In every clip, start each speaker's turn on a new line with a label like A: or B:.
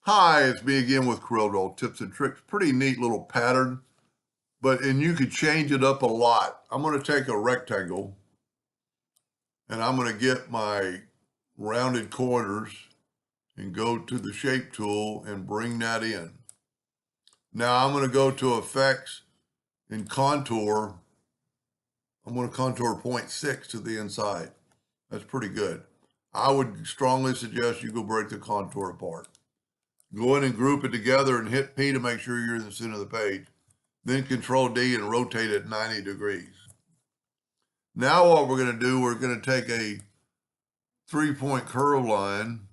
A: Hi, it's me again with Corel tips and tricks. Pretty neat little pattern, and you could change it up a lot. I'm going to take a rectangle and I'm going to get my rounded corners and go to the shape tool and bring that in. Now I'm going to go to effects and contour. I'm going to contour 0.6 to the inside. That's pretty good. I would strongly suggest you go break the contour apart. Go in and group it together and hit P to make sure you're in the center of the page. Then Control D and rotate it 90 degrees. Now what we're going to do, we're going to take a 3-point curve line,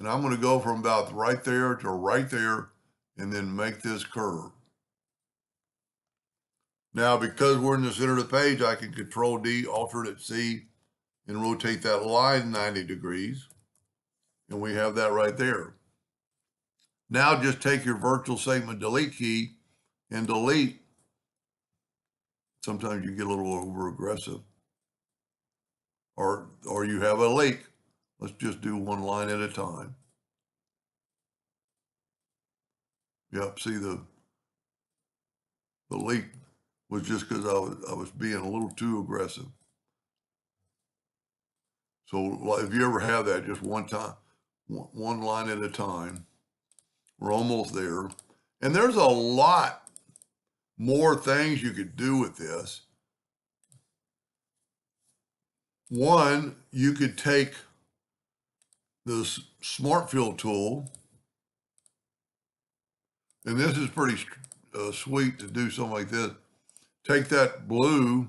A: and I'm going to go from about right there to right there, and then make this curve. Now, because we're in the center of the page, I can Control D, Alternate C, and rotate that line 90 degrees, and we have that right there. Now just take your virtual segment delete key and delete. Sometimes you get a little over aggressive, or you have a leak. Let's just do one line at a time. Yep, see the leak was just because I was being a little too aggressive. So if you ever have that, just one line at a time. We're almost there. And there's a lot more things you could do with this. One, you could take the Smart Fill tool, and this is pretty sweet to do something like this. Take that blue.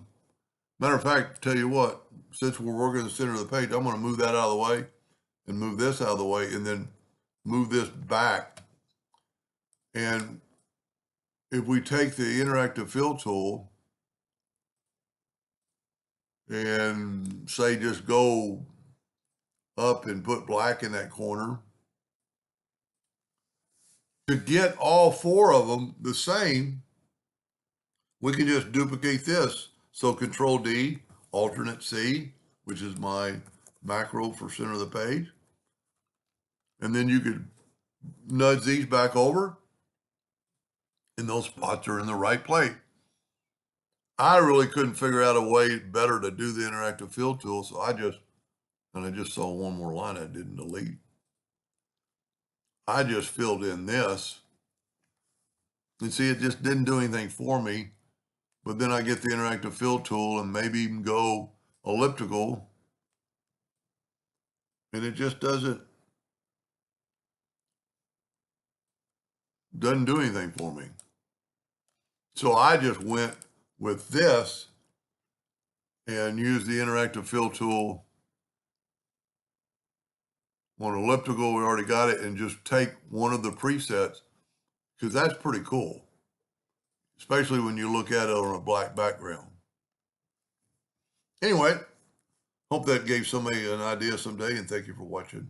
A: Matter of fact, tell you what, since we're working in the center of the page, I'm going to move that out of the way and move this out of the way and then move this back. And if we take the interactive fill tool and say just go up and put black in that corner, to get all four of them the same, we can just duplicate this. So Control D, Alternate C, which is my macro for center of the page. And then you could nudge these back over, and those spots are in the right place. I really couldn't figure out a way better to do the interactive fill tool, so I just saw one more line I didn't delete. I just filled in this. And see, it just didn't do anything for me. But then I get the interactive fill tool and maybe even go elliptical, and it just doesn't do anything for me. So I just went with this and used the interactive fill tool on elliptical. We already got it, and just take one of the presets, because that's pretty cool, especially when you look at it on a black background. Anyway, hope that gave somebody an idea someday, and thank you for watching.